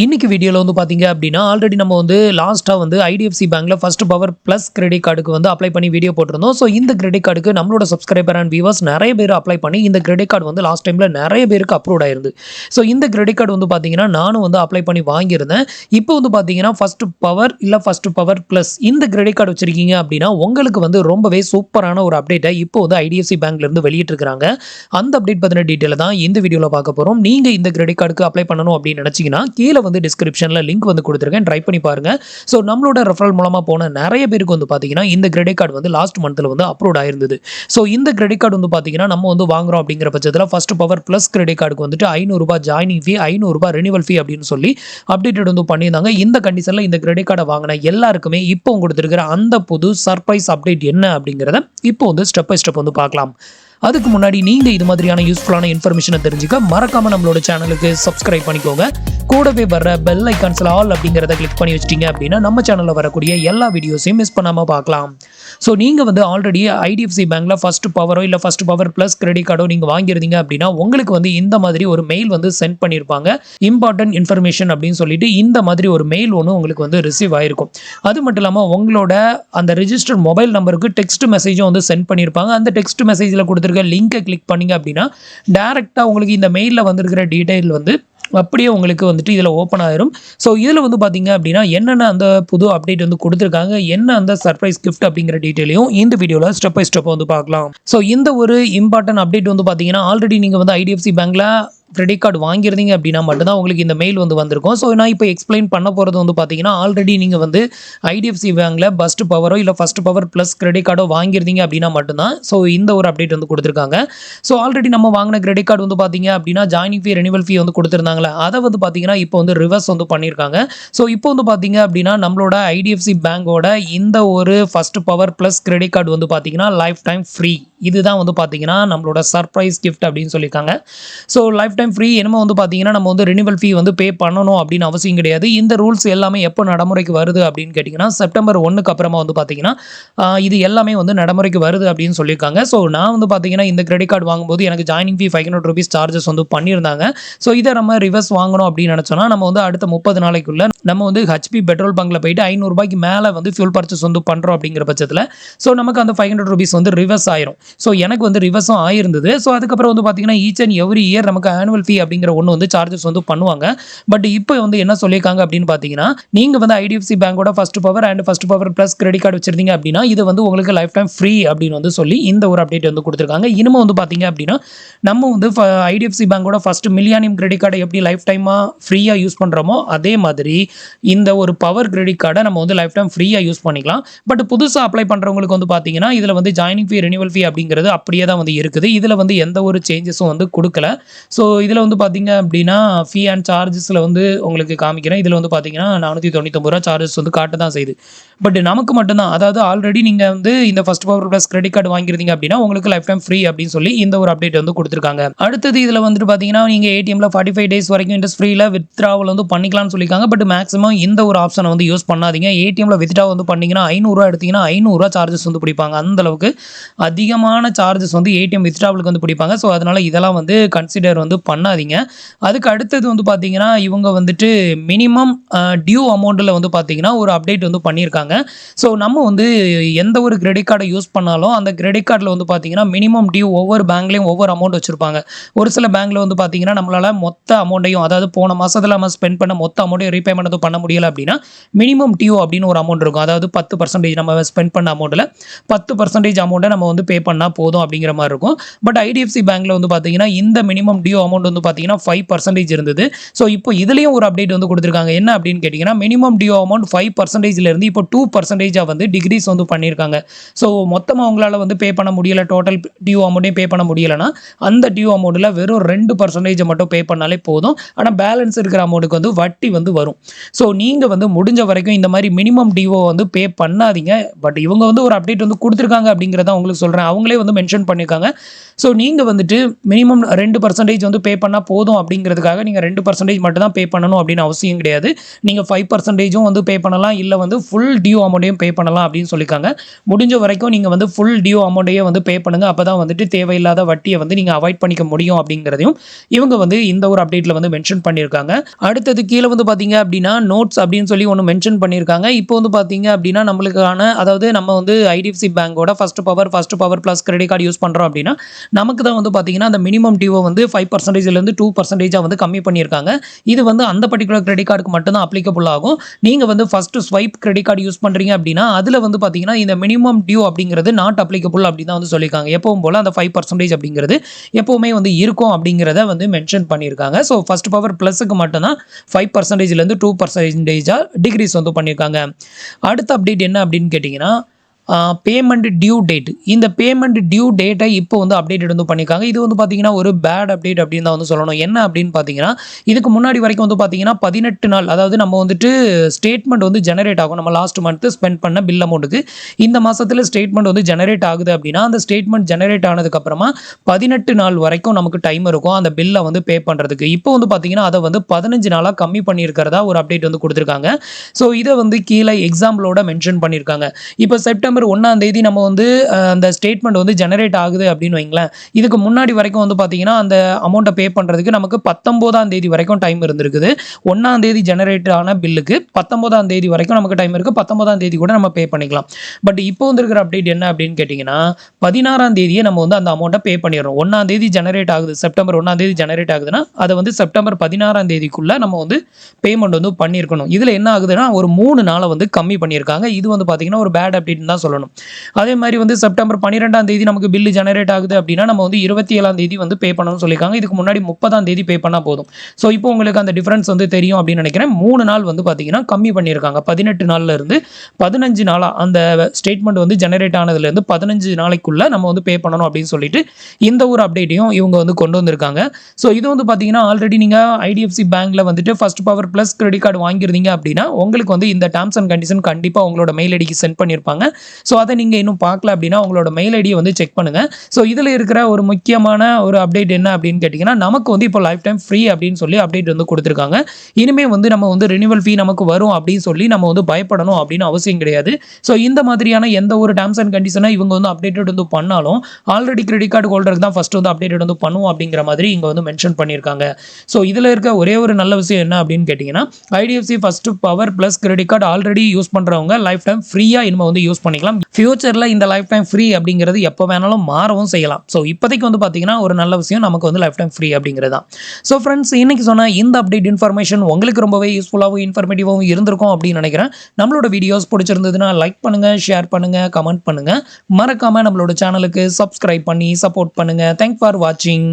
இன்னைக்கு வீடியோல வந்து பாத்தீங்க அப்படின்னா ஆல்ரெடி நம்ம வந்து லாஸ்டா வந்து ஐடிஎஃப்சி பேங்க்ல ஃபர்ஸ்ட் பவர் பிளஸ் கிரெடிட் கார்டுக்கு வந்து அப்ளை பண்ணி வீடியோ போட்டிருந்தோம். ஸோ இந்த கிரெடிட் கார்டுக்கு நம்மளோட சப்ஸ்கிரைபர் அண்ட் வியூவர்ஸ் நிறைய பேர் அப்ளை பண்ணி இந்த கிரெடிட் கார்டு வந்து லாஸ்ட் டைம்ல நிறைய பேருக்கு அப்ரூவ் ஆயிருந்து. ஸோ இந்த கிரெடிட் கார்டு வந்து பாத்தீங்கன்னா நானும் வந்து அப்ளை பண்ணி வாங்கியிருந்தேன். இப்போ வந்து பாத்தீங்கன்னா ஃபர்ஸ்ட் பவர் இல்ல ஃபர்ஸ்ட் பவர் பிளஸ் இந்த கிரெடிட் கார்டு வச்சிருக்கீங்க அப்படின்னா உங்களுக்கு வந்து ரொம்பவே சூப்பரான ஒரு அப்டேட்டை இப்போ வந்து ஐடிஎஃப்சி பேங்க்ல இருந்து வெளியிட்டிருக்காங்க. அந்த அப்டேட் பத்தின டீட்டெயில் தான் இந்த வீடியோல பார்க்க போறோம். நீங்க இந்த கிரெடிட் கார்டுக்கு அப்ளை பண்ணணும் அப்படின்னு நினைச்சீங்கன்னா கீழே வந்து டிஸ்கிரிப்ஷன்ல லிங்க் வந்து கொடுத்துருக்கேன், ட்ரை பண்ணி பாருங்க. ஸோ நம்மளோட ரெஃபரல் மூலமா போன நிறைய பேருக்கு வந்து பாத்தீங்கன்னா இந்த கிரெடிட் கார்டு வந்து லாஸ்ட் மந்த்ல வந்து அப்ரூவ் ஆயிருந்தது. ஸோ இந்த கிரெடிட் கார்டு வந்து பாத்தீங்கன்னா நம்ம வந்து வாங்குறோம் அப்படிங்கிற பட்சத்தில் ஃபர்ஸ்ட் பவர் பிளஸ் கிரெடிட் கார்டுக்கு வந்துட்டு ₹500 ஜாயினிங் ஃபீ, ₹500 ரினிவல் ஃபீ அப்படின்னு சொல்லி அப்டேட்டட் வந்து பண்ணியிருந்தாங்க. இந்த கண்டிஷன்ல இந்த கிரெடிட் கார்டை வாங்கின எல்லாருக்குமே இப்போ கொடுத்துருக்கிற அந்த புது சர்ப்ரைஸ் அப்டேட் என்ன அப்படிங்கிறத இப்போ வந்து ஸ்டெப் பை ஸ்டெப் வந்து பார்க்கலாம். அதுக்கு முன்னாடி நீங்க இது மாதிரியான யூஸ்ஃபுல்லான இன்ஃபர்மேஷனை தெரிஞ்சுக்க மறக்காம நம்மளோட சேனலுக்கு சப்ஸ்கிரைப் பண்ணிக்கோங்க. கூடவே வர்ற பெல் ஐகான்ஸ்ல ஆல் அப்படிங்கிறத கிளிக் பண்ணி வச்சிட்டீங்க அப்படின்னா நம்ம சேனல்ல வரக்கூடிய எல்லா வீடியோஸையும் மிஸ் பண்ணாம பார்க்கலாம். ஸோ நீங்க வந்து ஆல்ரெடி ஐடிஎஃப்சி பேங்க்ல ஃபர்ஸ்ட் பவரோ இல்ல ஃபர்ஸ்ட் பவர் பிளஸ் கிரெடிட் கார்டோ நீங்க வாங்கியிருந்தீங்க அப்படின்னா உங்களுக்கு வந்து இந்த மாதிரி ஒரு மெயில் வந்து சென்ட் பண்ணியிருப்பாங்க. இம்பார்ட்டன்ட் இன்ஃபர்மேஷன் அப்படின்னு சொல்லிட்டு இந்த மாதிரி ஒரு மெயில் ஒன்று உங்களுக்கு வந்து ரிசீவ் ஆயிருக்கும். அது மட்டும் இல்லாமல் உங்களோட அந்த ரிஜிஸ்டர்ட் மொபைல் நம்பருக்கு டெக்ஸ்ட் மெசேஜும் வந்து சென்ட் பண்ணியிருப்பாங்க. அந்த டெக்ஸ்ட் மெசேஜில் கொடுத்துருக்க லிங்கை கிளிக் பண்ணீங்க அப்படின்னா டைரக்டா உங்களுக்கு இந்த மெயிலில் வந்திருக்கிற டீடைல் வந்து அப்படியே உங்களுக்கு வந்துட்டு இதில் ஓப்பன் ஆயிரும். ஸோ இதில் வந்து பார்த்தீங்க அப்படின்னா என்னென்ன அந்த புது அப்டேட் வந்து கொடுத்துருக்காங்க, என்ன அந்த சர்ப்ரைஸ் கிஃப்ட் அப்படிங்கிற டீட்டெயிலையும் இந்த வீடியோவில் ஸ்டெப் பை ஸ்டெப் வந்து பார்க்கலாம். ஸோ இந்த ஒரு இம்பார்ட்டன்ட் அப்டேட் வந்து பார்த்தீங்கன்னா ஆல்ரெடி நீங்கள் வந்து ஐடிஎஃப்சி பேங்க்ல கிரெடிட் கார்டு வாங்கியிருந்தீங்க அப்படின்னா மட்டும்தான் உங்களுக்கு இந்த மெயில் வந்து வந்திருக்கும். ஸோ நான் இப்போ எக்ஸ்பிளைன் பண்ண போகிறது வந்து பார்த்தீங்கன்னா ஆல்ரெடி நீங்கள் வந்து ஐடிஎஃப்சி பேங்க்ல ஃபர்ஸ்ட் பவரோ இல்லை ஃபர்ஸ்ட் பவர் ப்ளஸ் கிரெடிட் கார்டோ வாங்கியிருந்தீங்க அப்படின்னா மட்டும்தான் ஸோ இந்த ஒரு அப்டேட் வந்து கொடுத்துருக்காங்க. ஸோ ஆல்ரெடி நம்ம வாங்கின கிரெடிட் கார்டு வந்து பார்த்தீங்க அப்படின்னா ஜாயினிங் ஃபீ, ரெனிவல் ஃபீ வந்து கொடுத்துருந்தாங்களே அதை வந்து பார்த்தீங்கன்னா இப்போ வந்து ரிவர்ஸ் வந்து பண்ணியிருக்காங்க. ஸோ இப்போ வந்து பார்த்தீங்க அப்படின்னா நம்மளோட ஐடிஎஃப்சி பேங்கோட இந்த ஒரு first power plus credit card வந்து பார்த்தீங்கன்னா லைஃப் டைம் ஃப்ரீ. இதுதான் வந்து பார்த்தீங்கன்னா நம்மளோட சர்ப்ரைஸ் கிஃப்ட் அப்படின்னு சொல்லியிருக்காங்க. ஸோ லைஃப் டைம் ஃப்ரீ என்னமோ வந்து பார்த்தீங்கன்னா நம்ம வந்து ரினிவல் ஃபீ வந்து பே பண்ணணும் அப்படின்னு அவசியம் கிடையாது. இந்த ரூல்ஸ் எல்லாமே எப்போ நடைமுறைக்கு வருது அப்படின்னு கேட்டிங்கன்னா செப்டம்பர் 1க்கு அப்புறமா வந்து பார்த்தீங்கன்னா இது எல்லாமே வந்து நடைமுறைக்கு வருது அப்படின்னு சொல்லியிருக்காங்க. ஸோ நான் வந்து பார்த்தீங்கன்னா இந்த கிரெடிட் கார்டு வாங்கும்போது எனக்கு ஜாயினிங் ஃபீ ₹500 சார்ஜஸ் வந்து பண்ணியிருந்தாங்க. ஸோ இதை நம்ம ரிவர்ஸ் வாங்கணும் அப்படின்னு நினச்சோன்னா நம்ம வந்து அடுத்த 30 நாளைக்குள்ள நம்ம வந்து ஹெச்பி பெட்ரோல் பங்க்ல போயிட்டு ₹500 மேலே வந்து ஃபியூல் பர்ச்சேஸ் வந்து பண்ணுறோம் அப்படிங்கிற பட்சத்தில் ஸோ நமக்கு அந்த ₹500 வந்து ரிவர்ஸ் ஆயிரும். ஸோ எனக்கு வந்து ரிவர்ஸும் ஆயிருந்தது. ஸோ அதுக்கப்புறம் வந்து பார்த்தீங்கன்னா ஈச் அண்ட் எவ்ரி இயர் நமக்கு ஆனுவல் ஃபீ அப்படிங்கிற ஒன்று வந்து சார்ஜஸ் வந்து பண்ணுவாங்க. பட் இப்போ வந்து என்ன சொல்லியிருக்காங்க அப்படின்னு பார்த்தீங்கன்னா நீங்கள் வந்து ஐடிஎஃப்சி பேங்கோட first power and first power plus credit card வச்சிருந்தீங்க அப்படின்னா இது வந்து உங்களுக்கு லைஃப் டைம் ஃப்ரீ அப்படின்னு வந்து சொல்லி இந்த ஒரு அப்டேட் வந்து கொடுத்துருக்காங்க. இனிமே வந்து பார்த்தீங்க அப்படின்னா நம்ம வந்து ஐடிஎஃப்சி பேங்கோட ஃபர்ஸ்ட் மில்லியானியம் கிரெடிட் கார்டை எப்படி லைஃப் டைமாக ஃப்ரீயாக யூஸ் பண்ணுறோமோ அதே மாதிரி இந்த ஒரு பவர் கிரெடிட் கார்டை நம்ம வந்து லைஃப் டைம் ஃப்ரீயாக யூஸ் பண்ணிக்கலாம். பட் புதுசாக அப்ளை பண்ணுறவங்களுக்கு வந்து பார்த்தீங்கன்னா இதில் வந்து ஜாயினிங் ஃபீ, ரெனிவல் ஃபீ அப்படிங்கிறது அப்படியே தான் வந்து இருக்குது. இதில் வந்து எந்த ஒரு சேஞ்சஸும் வந்து கொடுக்கல. ஸோ இதில் வந்து பார்த்தீங்க அப்படின்னா ஃபீ அண்ட் சார்ஜஸில் வந்து உங்களுக்கு காமிக்கிறேன். இதில் வந்து பார்த்தீங்கன்னா ₹499 சார்ஜஸ் வந்து காட்ட தான் செய்யுது. பட் நமக்கு மட்டும்தான், அதாவது ஆல்ரெடி நீங்கள் வந்து இந்த first power plus credit card வாங்கியிருந்தீங்க அப்படின்னா உங்களுக்கு லைஃப் டைம் ஃப்ரீ அப்படின்னு சொல்லி இந்த ஒரு அப்டேட் வந்து கொடுத்துருக்காங்க. அடுத்தது இதில் வந்துட்டு பார்த்தீங்கன்னா நீங்கள் ஏடிஎம்ல 45 டேஸ் வரைக்கும் இன்ட்ரெஸ்ட் ஃப்ரீல வித்ட்ராவல் வந்து பண்ணிக்கலாம்னு சொல்லியிருக்காங்க. பட் மேக்ஸிமம் இந்த ஒரு ஆப்ஷனை வந்து யூஸ் பண்ணாதீங்க. ஏடிஎம்ல வித்ட்ரா வந்து பண்ணீங்கன்னா ₹500 எடுத்தீங்கன்னா ₹500 சார்ஜஸ் வந்து பிடிப்பாங்க. அந்த அளவுக்கு அதிகமான சார்ஜஸ் வந்து ஏடிஎம் வித்ட்ராவலுக்கு வந்து பிடிப்பாங்க. ஸோ அதனால இதெல்லாம் வந்து கன்சிடர் வந்து பண்ணாதீங்க. அதுக்கு அடுத்தது வந்து பார்த்தீங்கன்னா இவங்க வந்துட்டு மினிமம் டியூ அமௌண்ட்டில் வந்து பார்த்தீங்கன்னா ஒரு அப்டேட் வந்து பண்ணியிருக்காங்க. ஸோ நம்ம வந்து எந்த ஒரு கிரெடிட் கார்டை யூஸ் பண்ணாலும் அந்த கிரெடிட் கார்டில் வந்து பார்த்தீங்கன்னா மினிமம் டியூ ஒவ்வொரு பேங்க்லேயும் ஒவ்வொரு அமௌண்ட் வச்சுருப்பாங்க. ஒரு சில பேங்க்ல வந்து பார்த்தீங்கன்னா நம்மளால் மொத்த அமௌண்ட்டையும், அதாவது போன மாதத்தில் நம்ம ஸ்பெண்ட் பண்ண மொத்த அமௌண்ட்டையும் ரீபேமெண்ட் வந்து பண்ண முடியலை அப்படின்னா மினிமம் டியூ அப்படின்னு ஒரு அமௌண்ட் இருக்கும். அதாவது 10% நம்ம ஸ்பெண்ட் பண்ண அமௌண்ட்டில் 10% அமௌண்ட்டை நம்ம வந்து பே பண்ணால் போதும் அப்படிங்கிற மாதிரி இருக்கும். பட் ஐடிஎஃப்சி பேங்க்ல வந்து பார்த்தீங்கன்னா இந்த மினிமம் டியூ அமௌண்ட் வந்து பார்த்தீங்கன்னா 5% இருந்தது. ஸோ இப்போ இதுலேயும் ஒரு அப்டேட் வந்து கொடுத்துருக்காங்க. என்ன அப்படின்னு கேட்டிங்கன்னா மினிமம் டியூ அமௌண்ட் 5% இருந்து இப்போ 2% வந்து டிகிரீஸ் வந்து பண்ணியிருக்காங்க. ஸோ மொத்தமாக அவங்களால வந்து பே பண்ண முடியலை, டோட்டல் டியூ அமௌண்ட்டையும் பே பண்ண முடியலைன்னா அந்த டியூ அமௌண்ட்டில் வெறும் 2% மட்டும் பே பண்ணாலே போதும். ஆனால் பேலன்ஸ் இருக்கிற அமௌண்ட்டுக்கு வந்து வட்டி வந்து வரும். ஸோ நீங்கள் வந்து முடிஞ்ச வரைக்கும் இந்த மாதிரி மினிமம் டியூவை வந்து பே பண்ணாதீங்க. பட் இவங்க வந்து ஒரு அப்டேட் வந்து கொடுத்துருக்காங்க அப்படிங்கிறத உங்களுக்கு சொல்கிறேன். அவங்களே வந்து மென்ஷன் பண்ணியிருக்காங்க. ஸோ நீங்கள் வந்துட்டு மினிமம் 2% வந்து பே பண்ணால் போதும் அப்படிங்கிறதுக்காக நீங்கள் 2% மட்டும் தான் பே பண்ணணும் அப்படின்னு அவசியம் கிடையாது. நீங்கள் 5%ம் வந்து பே பண்ணலாம், இல்லை வந்து ஃபுல் டியூ அமௌண்ட்டையும் பே பண்ணலாம் அப்படின்னு சொல்லியிருக்காங்க. முடிஞ்ச வரைக்கும் நீங்கள் வந்து ஃபுல் டியூ அமௌண்ட்டையே வந்து பே பண்ணுங்கள். அப்போ தான் வந்துட்டு தேவையில்லாத வட்டியை வந்து நீங்கள் அவாய்ட் பண்ணிக்க முடியும் அப்படிங்கிறதையும் இவங்க வந்து இந்த ஒரு அப்டேட்டில் வந்து மென்ஷன் பண்ணியிருக்காங்க. அடுத்தது கீழே வந்து பார்த்தீங்க அப்படின்னா நோட்ஸ் அப்படின்னு சொல்லி ஒன்று மென்ஷன் பண்ணியிருக்காங்க. இப்போ வந்து பார்த்தீங்க அப்படின்னா நம்மளுக்கான அதாவது நம்ம வந்து ஐடிஎஃப்சி பேங்கோட first power plus credit card use பண்ணுறோம் அப்படின்னா நமக்கு தான் வந்து பார்த்தீங்கன்னா அந்த மினிமம் டியூவை வந்து 5%லேருந்து 2% வந்து கம்மி பண்ணியிருக்காங்க. இது வந்து அந்த பர்டிகுலர் கிரெடிட் கார்டுக்கு மட்டும்தான் அப்ளிகபிள் ஆகும். நீங்கள் வந்து first swipe credit card use பண்ணுறீங்க அப்படின்னா அதில் வந்து பார்த்தீங்கன்னா இந்த மினிமம் டியூ அப்படிங்கிறது நாட் அப்ளிகபிள் அப்படின்னு தான் வந்து சொல்லியிருக்காங்க. எப்பவும் போல் அந்த 5% அப்படிங்கிறது எப்போவுமே வந்து இருக்கும் அப்படிங்கிறத வந்து மென்ஷன் பண்ணியிருக்காங்க. ஸோ ஃபர்ஸ்ட் பவர் ப்ளஸுக்கு மட்டும்தான் 5%லேருந்து 2% டிகிரீஸ் வந்து பண்ணியிருக்காங்க. அடுத்த அப்டேட் என்ன அப்படின்னு கேட்டிங்கன்னா பேமெண்ட் டியூ டேட். இந்த பேமெண்ட் டியூ டேட்டை இப்போ வந்து அப்டேட் வந்து பண்ணியிருக்காங்க. இது வந்து பார்த்தீங்கன்னா ஒரு பேட் அப்டேட் அப்படின்னு தான் வந்து சொல்லணும். என்ன அப்படின்னு பார்த்தீங்கன்னா இதுக்கு முன்னாடி வரைக்கும் வந்து பார்த்தீங்கன்னா 18 நாள் அதாவது நம்ம வந்துட்டு ஸ்டேட்மெண்ட் வந்து ஜெனரேட் ஆகும். நம்ம லாஸ்ட் மந்த் ஸ்பெண்ட் பண்ண பில் அமௌண்ட்டுக்கு இந்த மாதத்தில் ஸ்டேட்மெண்ட் வந்து ஜெனரேட் ஆகுது அப்படின்னா அந்த ஸ்டேட்மெண்ட் ஜெனரேட் ஆனதுக்கப்புறமா 18 நாள் வரைக்கும் நமக்கு டைம் இருக்கும் அந்த பில்லை வந்து பே பண்ணுறதுக்கு. இப்போ வந்து பார்த்தீங்கன்னா அதை வந்து 15 நாளாக கம்மி பண்ணியிருக்கிறதா ஒரு அப்டேட் வந்து கொடுத்துருக்காங்க. ஸோ இதை வந்து கீழே எக்ஸாம்பிளோட மென்ஷன் பண்ணியிருக்காங்க. இப்போ செப்டம்பர் 1ஆம் தேதி நம்ம வந்து அந்த ஸ்டேட்மெண்ட் வந்து ஜெனரேட் ஆகுது அப்படின்னு வைங்களேன். இதுக்கு முன்னாடி வரைக்கும் வந்து பார்த்தீங்கன்னா அந்த அமௌண்ட்டை பே பண்ணுறதுக்கு நமக்கு 19ஆம் தேதி வரைக்கும் டைம் இருந்திருக்குது. 1ஆம் தேதி ஜெனரேட் ஆன பில்லுக்கு 19ஆம் தேதி வரைக்கும் நமக்கு டைம் இருக்குது. 19ஆம் தேதி கூட நம்ம பே பண்ணிக்கலாம். பட் இப்போ வந்துருக்கிற அப்டேட் என்ன அப்படின்னு கேட்டிங்கன்னா 16ஆம் தேதியே நம்ம வந்து அந்த அமௌண்ட்டை பே பண்ணிடுறோம். 1ஆம் தேதி ஜெனரேட் ஆகுது, செப்டம்பர் 1ஆம் தேதி ஜெனரேட் ஆகுதுன்னா அதை வந்து செப்டம்பர் 16ஆம் தேதிக்குள்ளே நம்ம வந்து பேமெண்ட் வந்து பண்ணியிருக்கணும். இதில் என்ன ஆகுதுன்னா ஒரு 3 நாளை வந்து கம்மி பண்ணியிருக்காங்க. இது வந்து பார்த்தீங்கன்னா ஒரு பேட் அப்டேட்னு தான் சொல்லணும். அதே மாதிரி வந்து செப்டம்பர் 12ஆம் தேதி நமக்கு பில்லு ஜெனரேட் ஆகுது அப்படின்னா நம்ம வந்து 27ஆம் தேதி வந்து பே பண்ணணும்னு சொல்லியிருக்காங்க. இதுக்கு முன்னாடி 30ஆம் தேதி பே பண்ணால் போதும். ஸோ இப்போ உங்களுக்கு அந்த டிஃபரன்ஸ் வந்து தெரியும் அப்படின்னு நினைக்கிறேன். 3 நாள் வந்து பார்த்தீங்கன்னா கம்மி பண்ணியிருக்காங்க. 18 நாள்ல இருந்து 15 நாளாக அந்த ஸ்டேட்மெண்ட் வந்து ஜெனரேட் ஆனதுலேருந்து 15 நாளைக்குள்ள நம்ம வந்து பே பண்ணணும் அப்படின்னு சொல்லிட்டு இந்த ஒரு அப்டேட்டையும் இவங்க வந்து கொண்டு வந்திருக்காங்க. ஸோ இது வந்து பார்த்தீங்கன்னா ஆல்ரெடி நீங்கள் ஐடிஎஃப்சி பேங்க்ல வந்துட்டு first power plus credit card வாங்கியிருந்தீங்க அப்படின்னா உங்களுக்கு வந்து இந்த டேர்ம்ஸ் அண்ட் கண்டிஷன் கண்டிப்பாக உங்களோட மெயில் ஐடிக்கு சென்ட் பண்ணியிருப்பாங்க. ஸோ அதை நீங்கள் இன்னும் பார்க்கல அப்படின்னா உங்களோட மெயில் ஐடியை வந்து செக் பண்ணுங்கள். ஸோ இதில் இருக்கிற ஒரு முக்கியமான ஒரு அப்டேட் என்ன அப்படின்னு கேட்டிங்கன்னா நமக்கு வந்து இப்போ லைஃப் டைம் ஃப்ரீ அப்படின்னு சொல்லி அப்டேட் வந்து கொடுத்துருக்காங்க. இனிமேல் வந்து நம்ம வந்து ரினிவல் ஃபீ நமக்கு வரும் அப்படின்னு சொல்லி நம்ம வந்து பயப்படணும் அப்படின்னு அவசியம் கிடையாது. ஸோ இந்த மாதிரியான எந்த ஒரு டேர்ம்ஸ் அண்ட் கண்டிஷனை இவங்க வந்து அப்டேட்டட் வந்து பண்ணாலும் ஆல்ரெடி கிரெடிட் கார்டு ஹோல்டருக்கு தான் ஃபர்ஸ்ட் வந்து அப்டேட்டட் வந்து பண்ணுவோம் அப்படிங்கிற மாதிரி இங்கே வந்து மென்ஷன் பண்ணியிருக்காங்க. ஸோ இதில் இருக்க ஒரே ஒரு நல்ல விஷயம் என்ன அப்படின்னு கேட்டிங்கன்னா IDFC first power plus credit card already use பண்ணுறவங்க லைஃப் டைம் ஃப்ரீயாக இனிமேல் வந்து யூஸ் பண்ணிக்கலாம். ஃபியூச்சரில் இந்த லைஃப் டைம் ஃப்ரீ அப்படிங்கிறது எப்போ வேணாலும் மாறவும் செய்யலாம். ஸோ இப்போதைக்கு வந்து பார்த்தீங்கன்னா ஒரு நல்ல விஷயம் நமக்கு வந்து லைஃப் டைம் ஃப்ரீ அப்படிங்கிறது தான். ஸோ ஃப்ரெண்ட்ஸ் இன்னைக்கு சொன்ன இந்த அப்டேட் இன்ஃபர்மேஷன் உங்களுக்கு ரொம்பவே யூஸ்ஃபுல்லாகவும் இன்ஃபர்மேட்டிவாகவும் இருந்திருக்கும் அப்படின்னு நினைக்கிறேன். நம்மளோட வீடியோஸ் பிடிச்சிருந்ததுன்னா லைக் பண்ணுங்கள், ஷேர் பண்ணுங்கள், கமெண்ட் பண்ணுங்கள். மறக்காமல் நம்மளோட சேனலுக்கு சப்ஸ்கிரைப் பண்ணி சப்போர்ட் பண்ணுங்கள். தேங்க்ஸ் ஃபார் வாட்சிங்.